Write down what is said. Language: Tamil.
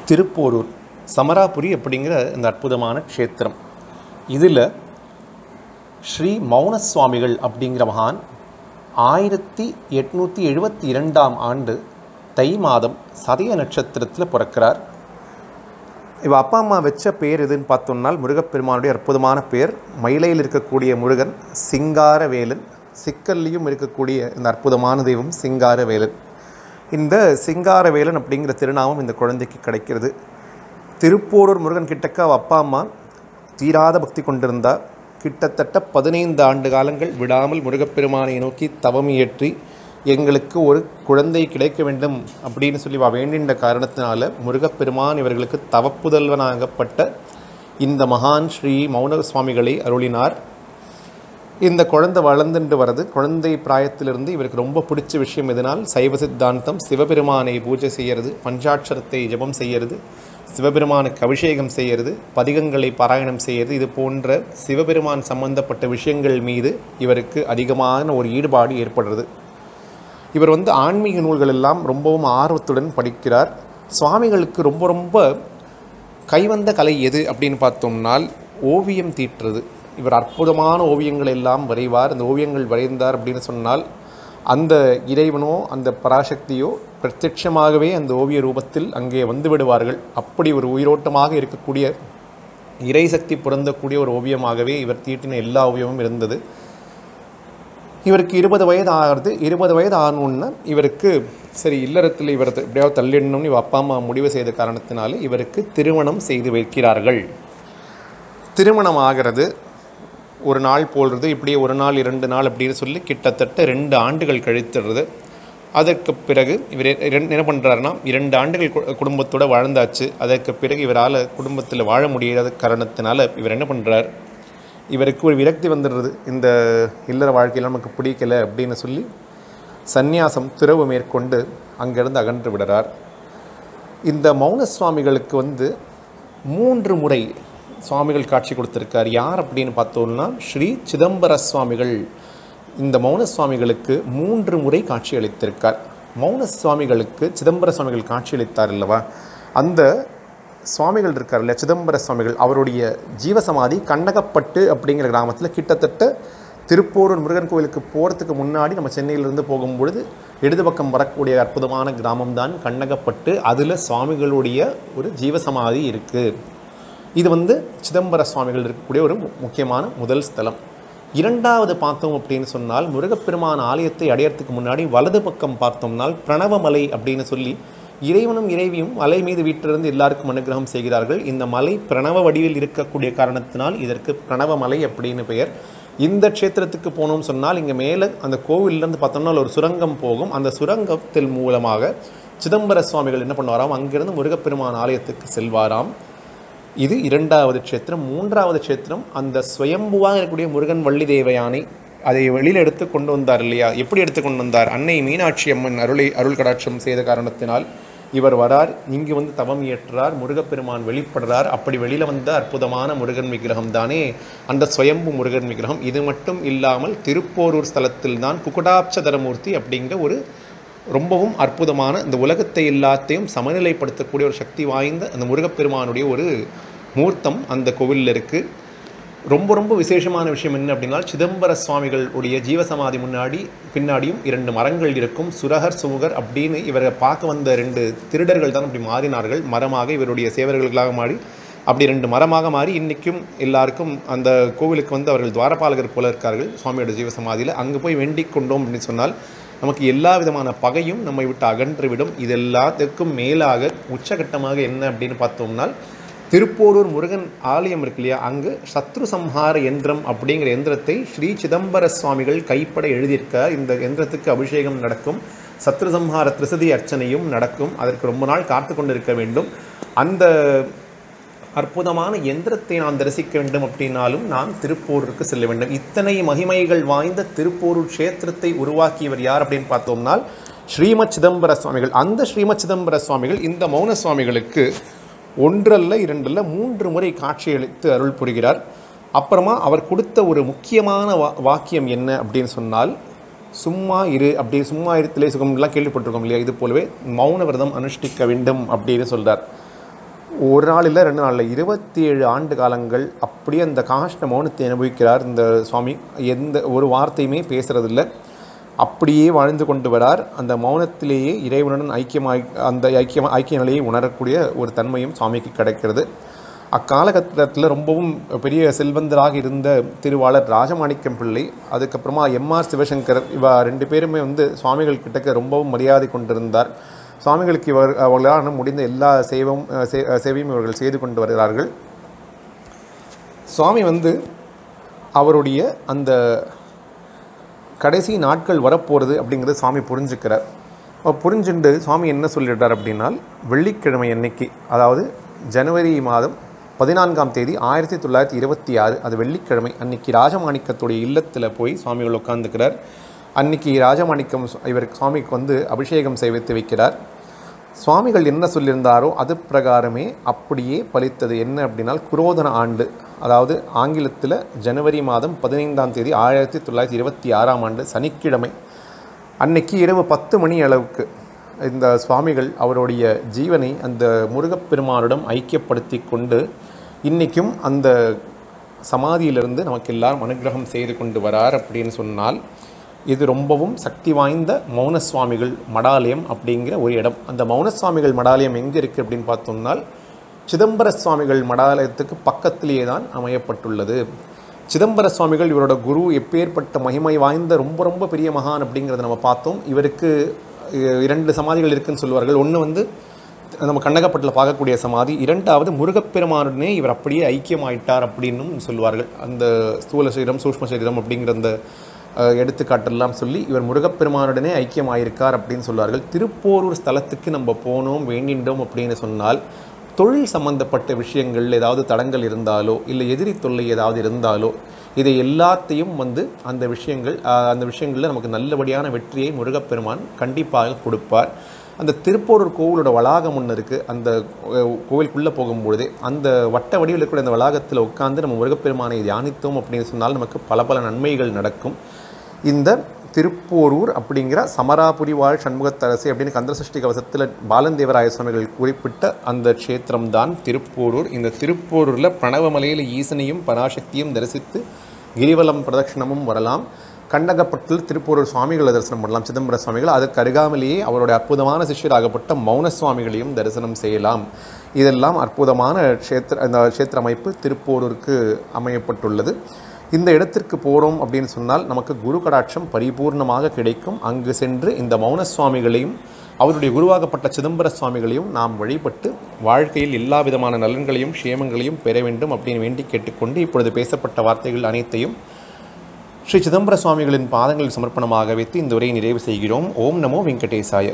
திருப்போரூர் சமராபுரி அப்படிங்கிற இந்த அற்புதமான க்ஷேத்திரம். இதில் ஸ்ரீ மௌன சுவாமிகள் அப்படிங்கிற மகான் 1872ஆம் ஆண்டு தை மாதம் சதய நட்சத்திரத்தில் பிறக்கிறார். இவ அப்பா அம்மா வச்ச பேர் எதுன்னு பார்த்தோம்னால் முருகப்பெருமானுடைய அற்புதமான பேர். மயிலையில் இருக்கக்கூடிய முருகன் சிங்காரவேலன், சிக்கல்லையும் இருக்கக்கூடிய இந்த அற்புதமான தெய்வம் சிங்காரவேலன். இந்த சிங்காரவேலன் அப்படிங்கிற திருநாமம் இந்த குழந்தைக்கு கிடைக்கிறது. திருப்போரூர் முருகன் கிட்டக்க அவள் அப்பா அம்மா தீராத பக்தி கொண்டிருந்தா. கிட்டத்தட்ட 15 ஆண்டு காலங்கள் விடாமல் முருகப்பெருமானை நோக்கி தவம் இயற்றி எங்களுக்கு ஒரு குழந்தை கிடைக்க வேண்டும் அப்படின்னு சொல்லி வேண்டின்ற காரணத்தினால முருகப்பெருமான் இவர்களுக்கு தவப்புதல்வனாகப்பட்ட இந்த மகான் ஸ்ரீ மௌன சுவாமிகளை அருளினார். இந்த குழந்தை வளர்ந்துட்டு வர்றது, குழந்தை பிராயத்திலிருந்து இவருக்கு ரொம்ப பிடிச்ச விஷயம் எதனால் சைவ சித்தாந்தம், சிவபெருமானை பூஜை செய்கிறது, பஞ்சாட்சரத்தை ஜபம் செய்கிறது, சிவபெருமானுக்கு அபிஷேகம் செய்கிறது, பதிகங்களை பாராயணம் செய்கிறது, இது போன்ற சிவபெருமான் சம்பந்தப்பட்ட விஷயங்கள் மீது இவருக்கு அதிகமான ஒரு ஈடுபாடு ஏற்படுறது. இவர் ஆன்மீக நூல்கள் எல்லாம் ரொம்பவும் ஆர்வத்துடன் படிக்கிறார். சுவாமிகளுக்கு ரொம்ப ரொம்ப கைவந்த கலை எது அப்படின்னு பார்த்தோம்னால் ஓவியம் தீட்டுறது. இவர் அற்புதமான ஓவியங்கள் எல்லாம் வரைவார். அந்த ஓவியங்கள் வரைந்தார் அப்படின்னு சொன்னால் அந்த இறைவனோ அந்த பராசக்தியோ பிரத்யட்சமாகவே அந்த ஓவிய ரூபத்தில் அங்கே வந்து விடுவார்கள். அப்படி ஒரு உயிரோட்டமாக இருக்கக்கூடிய இறைசக்தி பொருந்தக்கூடிய ஒரு ஓவியமாகவே இவர் தீட்டின எல்லா ஓவியமும் இருந்தது. இவருக்கு 20 வயது ஆகிறது. 20 வயது ஆனோன்னா இவருக்கு சரி இல்லறத்தில் இவர் எப்படியாவது தள்ளிடணும்னு இவ அப்பா அம்மா முடிவு செய்த காரணத்தினால இவருக்கு திருமணம் செய்து வைக்கிறார்கள். திருமணம் ஆகிறது, ஒரு நாள் போடுறது, இப்படியே ஒரு நாள் 2 நாள் அப்படின்னு சொல்லி கிட்டத்தட்ட 2 ஆண்டுகள் கழித்துடுறது. அதற்கு பிறகு இவர் என்ன பண்ணுறாருன்னா 2 ஆண்டுகள் குடும்பத்தோடு வாழ்ந்தாச்சு. அதற்கு பிறகு இவரால் குடும்பத்தில் வாழ முடியாத காரணத்தினால இவர் என்ன பண்ணுறார், இவருக்கு ஒரு விரக்தி வந்துடுறது. இந்த இல்லற வாழ்க்கையில் நமக்கு பிடிக்கலை அப்படின்னு சொல்லி சந்நியாசம் துறவு மேற்கொண்டு அங்கேருந்து அகன்று விடுறார். இந்த மௌன சுவாமிகளுக்கு 3 முறை சுவாமிகள் காட்சி கொடுத்துருக்கார். யார் அப்படின்னு பார்த்தோம்னா ஸ்ரீ சிதம்பர சுவாமிகள் இந்த மௌன சுவாமிகளுக்கு 3 முறை காட்சி அளித்திருக்கார். மௌன சுவாமிகளுக்கு சிதம்பர சுவாமிகள் காட்சி அளித்தார் அல்லவா, அந்த சுவாமிகள் இருக்கார் இல்லையா சிதம்பர சுவாமிகள், அவருடைய ஜீவசமாதி கண்ணகப்பட்டு அப்படிங்கிற கிராமத்தில் கிட்டத்தட்ட திருப்போரூர் முருகன் கோவிலுக்கு போகிறதுக்கு முன்னாடி நம்ம சென்னையிலிருந்து போகும்பொழுது இடது பக்கம் வரக்கூடிய அற்புதமான கிராமம்தான் கண்ணகப்பட்டு. அதில் சுவாமிகளுடைய ஒரு ஜீவசமாதி இருக்குது. இது சிதம்பர சுவாமிகள் இருக்கக்கூடிய ஒரு முக்கியமான முதல் ஸ்தலம். 2வது பார்த்தோம் அப்படின்னு சொன்னால் முருகப்பெருமான் ஆலயத்தை அடையறதுக்கு முன்னாடி வலது பக்கம் பார்த்தோம்னால் பிரணவமலை அப்படின்னு சொல்லி இறைவனும் இறைவியும் மலை மீது வீட்டிலிருந்து எல்லாருக்கும் அனுகிரகம் செய்கிறார்கள். இந்த மலை பிரணவ வடிவில் இருக்கக்கூடிய காரணத்தினால் இதற்கு பிரணவமலை அப்படின்னு பெயர். இந்த க்ஷேத்திரத்துக்கு போனோம் சொன்னால் இங்கே மேலே அந்த கோவிலிருந்து பார்த்தோம்னா ஒரு சுரங்கம் போகும். அந்த சுரங்கத்தின் மூலமாக சிதம்பர சுவாமிகள் என்ன பண்ணுவாராம், அங்கிருந்து முருகப்பெருமான் ஆலயத்துக்கு செல்வாராம். இது 2வது க்ஷேத்திரம். 3வது க்ஷேத்திரம் அந்த சுயம்புவாக இருக்கக்கூடிய முருகன் வள்ளி தேவயானை அதை வெளியில் எடுத்து கொண்டு வந்தார் இல்லையா. எப்படி எடுத்து கொண்டு வந்தார், அன்னை மீனாட்சி அம்மன் அருள் கடாட்சம் செய்த காரணத்தினால் இவர் வரார். இங்கு தவம் இயற்றார், முருகப்பெருமான் வெளிப்படுறார். அப்படி வெளியில் வந்த அற்புதமான முருகன் விக்கிரகம் தானே அந்த சுயம்பு முருகன் விக்கிரகம். இது மட்டும் இல்லாமல் திருப்போரூர் ஸ்தலத்தில் தான் குக்குடாப்சதரமூர்த்தி அப்படிங்கிற ஒரு ரொம்பவும் அற்புதமான இந்த உலகத்தை எல்லாத்தையும் சமநிலைப்படுத்தக்கூடிய ஒரு சக்தி வாய்ந்த அந்த முருகப்பெருமானுடைய ஒரு மூர்த்தம் அந்த கோவிலில் இருக்குது. ரொம்ப ரொம்ப விசேஷமான விஷயம் என்ன அப்படின்னா சிதம்பர சுவாமிகளுடைய ஜீவசமாதி பின்னாடியும் 2 மரங்கள் இருக்கும். சுரகர் சுமுகர் அப்படின்னு இவரை பார்க்க வந்த 2 திருடர்கள் தான் அப்படி மாறினார்கள். மரமாக இவருடைய சேவர்களுக்காக மாறி அப்படி 2 மரமாக மாறி இன்றைக்கும் எல்லாருக்கும் அந்த கோவிலுக்கு அவர்கள் துவாரபாலகர் போல இருக்கார்கள் சுவாமியோட ஜீவசமாதியில். அங்கே போய் வேண்டிக் கொண்டோம் அப்படின்னு சொன்னால் நமக்கு எல்லா விதமான பகையும் நம்மை விட்டு அகன்றுவிடும். இது எல்லாத்துக்கும் மேலாக உச்சகட்டமாக என்ன அப்படின்னு பார்த்தோம்னால் திருப்போரூர் முருகன் ஆலயம் இருக்கு இல்லையா, அங்கு சத்ரு சம்ஹார யந்திரம் அப்படிங்கிற எந்திரத்தை ஸ்ரீ சிதம்பர சுவாமிகள் கைப்பட எழுதியிருக்கார். இந்த எந்திரத்துக்கு அபிஷேகம் நடக்கும், சத்ரு சம்ஹார திரிசதி அர்ச்சனையும் நடக்கும். அதற்கு ரொம்ப நாள் காத்து கொண்டிருக்க வேண்டும். அந்த அற்புதமான எந்திரத்தை நான் தரிசிக்க வேண்டும் அப்படின்னாலும் நான் திருப்போரூருக்கு செல்ல வேண்டும். இத்தனை மகிமைகள் வாய்ந்த திருப்போரூர் க்ஷேத்திரத்தை உருவாக்கியவர் யார் அப்படின்னு பார்த்தோம்னால் ஸ்ரீமத் சிதம்பர சுவாமிகள். அந்த ஸ்ரீமத் சிதம்பர சுவாமிகள் இந்த மௌன சுவாமிகளுக்கு 1 அல்ல 2 அல்ல 3 முறை காட்சியளித்து அருள் புரிகிறார். அப்புறமா அவர் கொடுத்த ஒரு முக்கியமான வாக்கியம் என்ன அப்படின்னு சொன்னால் சும்மா இரு அப்படி சும்மா இருத்திலே சுகம்லாம் கேள்விப்பட்டிருக்கோம் இல்லையா. இது போலவே மௌன விரதம் அனுஷ்டிக்க வேண்டும் அப்படின்னு சொல்கிறார். ஒரு நாள் இல்லை 2 நாள் இல்லை 27 ஆண்டு காலங்கள் அப்படியே அந்த காஷ்ட மௌனத்தை அனுபவிக்கிறார் இந்த சுவாமி. எந்த ஒரு வார்த்தையுமே பேசுகிறதில்ல, அப்படியே வாழ்ந்து கொண்டு வரார். அந்த மௌனத்திலேயே இறைவனுடன் அந்த ஐக்கிய நிலையை உணரக்கூடிய ஒரு தன்மையும் சுவாமிக்கு கிடைக்கிறது. அக்காலகட்டத்தில் ரொம்பவும் பெரிய செல்வந்தராக இருந்த திருவாளர் ராஜமாணிக்கம் பிள்ளை, அதுக்கப்புறமா எம்ஆர் சிவசங்கர், இவ 2 பேருமே சுவாமிகள் கிட்டக்க ரொம்பவும் மரியாதை கொண்டிருந்தார். சுவாமிகளுக்கு அவர்களால் முடிந்த எல்லா சேவையும் இவர்கள் செய்து கொண்டு வருகிறார்கள். சுவாமி அவருடைய அந்த கடைசி நாட்கள் வரப்போகிறது அப்படிங்கிறது சுவாமி புரிஞ்சுக்கிறார். புரிஞ்சுண்டு சுவாமி என்ன சொல்லிட்டார் அப்படின்னால், வெள்ளிக்கிழமை அன்னைக்கு, அதாவது ஜனவரி மாதம் 14ஆம் தேதி 1926, அது வெள்ளிக்கிழமை அன்னைக்கு ராஜமாணிக்கத்துடைய இல்லத்தில் போய் சுவாமிகள் உட்காந்துக்கிறார். அன்னைக்கு ராஜமாணிக்கம் சுவாமிக்கு அபிஷேகம் செய்வித்து வைக்கிறார். சுவாமிகள் என்ன சொல்லியிருந்தாரோ அது பிரகாரமே அப்படியே பலித்தது. என்ன அப்படின்னால், குரோதன ஆண்டு, அதாவது ஆங்கிலத்தில் ஜனவரி மாதம் 15ஆம் தேதி 1926ஆம் ஆண்டு சனிக்கிழமை அன்னைக்கு இரவு 10 மணி அளவுக்கு இந்த சுவாமிகள் அவருடைய ஜீவனை அந்த முருகப்பெருமானிடம் ஐக்கியப்படுத்தி கொண்டு இன்றைக்கும் அந்த சமாதியிலிருந்து நமக்கு எல்லாரும் அனுகிரகம் செய்து கொண்டு வரார் அப்படின்னு சொன்னால், இது ரொம்பவும் சக்தி வாய்ந்த மௌனசுவாமிகள் மடாலயம் அப்படிங்கிற ஒரு இடம். அந்த மௌனசுவாமிகள் மடாலயம் எங்கே இருக்குது அப்படின்னு பார்த்தோம்னால், சிதம்பர சுவாமிகள் மடாலயத்துக்கு பக்கத்திலேயே தான் அமையப்பட்டுள்ளது. சிதம்பர சுவாமிகள் இவரோட குரு எப்பேற்பட்ட மகிமை வாய்ந்த ரொம்ப ரொம்ப பெரிய மகான் அப்படிங்கிறத நம்ம பார்த்தோம். இவருக்கு 2 சமாதிகள் இருக்குதுன்னு சொல்லுவார்கள். ஒன்று நம்ம கண்ணகப்பட்டில் பார்க்கக்கூடிய சமாதி, 2வது முருகப்பெருமானுடனே இவர் அப்படியே ஐக்கியமாயிட்டார் அப்படின்னும் சொல்லுவார்கள். அந்த ஸ்தூல சரீரம் சூஷ்ம சரீரம் அப்படிங்கிற அந்த எடுத்துக்காட்டெல்லாம் சொல்லி இவர் முருகப்பெருமானுடனே ஐக்கியமாயிருக்கார் அப்படின்னு சொல்வார்கள். திருப்போரூர் ஸ்தலத்துக்கு நம்ம போனோம் வேண்டின்றோம் அப்படின்னு சொன்னால், தொழில் சம்பந்தப்பட்ட விஷயங்கள் ஏதாவது தடங்கள் இருந்தாலோ இல்லை எதிரி தொல்லை ஏதாவது இருந்தாலோ இதை எல்லாத்தையும் அந்த விஷயங்களில் நமக்கு நல்லபடியான வெற்றியை முருகப்பெருமான் கண்டிப்பாக கொடுப்பார். அந்த திருப்போரூர் கோவிலோட வளாகம் ஒன்று இருக்குது. அந்த கோவிலுக்குள்ளே போகும்பொழுதே அந்த வட்ட வடிவில் இருக்கிற அந்த வளாகத்தில் உட்கார்ந்து நம்ம முருகப்பெருமானை தியானித்தோம் அப்படின்னு சொன்னால் நமக்கு பல பல நன்மைகள் நடக்கும். இந்த திருப்போரூர் அப்படிங்கிற சமராபுரி வாழ் சண்முகத்தரசி அப்படின்னு கந்தசஷ்டி கவசத்தில் பாலந்தேவராய சுவாமிகள் குறிப்பிட்ட அந்த க்ஷேத்திரம்தான் திருப்போரூர். இந்த திருப்போரூரில் பிரணவமலையில் ஈசனையும் பராசக்தியும் தரிசித்து கிரிவலம் பிரதட்சணமும் வரலாம். கண்டகப்பட்டில் திருப்போரூர் சுவாமிகளை தரிசனம் பண்ணலாம், சிதம்பர சுவாமிகள். அதற்கு அருகாமலேயே அவருடைய அற்புதமான சிஷ்யராகப்பட்ட மௌன சுவாமிகளையும் தரிசனம் செய்யலாம். இதெல்லாம் அற்புதமான க்ஷேத்திர அமைப்பு திருப்போரூருக்கு அமையப்பட்டுள்ளது. இந்த இடத்திற்கு போகிறோம் அப்படின்னு சொன்னால் நமக்கு குரு கடாட்சம் பரிபூர்ணமாக கிடைக்கும். அங்கு சென்று இந்த மௌன சுவாமிகளையும் அவருடைய குருவாகப்பட்ட சிதம்பர சுவாமிகளையும் நாம் வழிபட்டு வாழ்க்கையில் எல்லா விதமான நலன்களையும் க்ஷேமங்களையும் பெற வேண்டும் அப்படின்னு வேண்டி கேட்டுக்கொண்டு இப்பொழுது பேசப்பட்ட வார்த்தைகள் அனைத்தையும் ஸ்ரீ சிதம்பர சுவாமிகளின் பாதங்களில் சமர்ப்பணமாக வைத்து இந்த உரையை நிறைவு செய்கிறோம். ஓம் நமோ வெங்கடேசாய.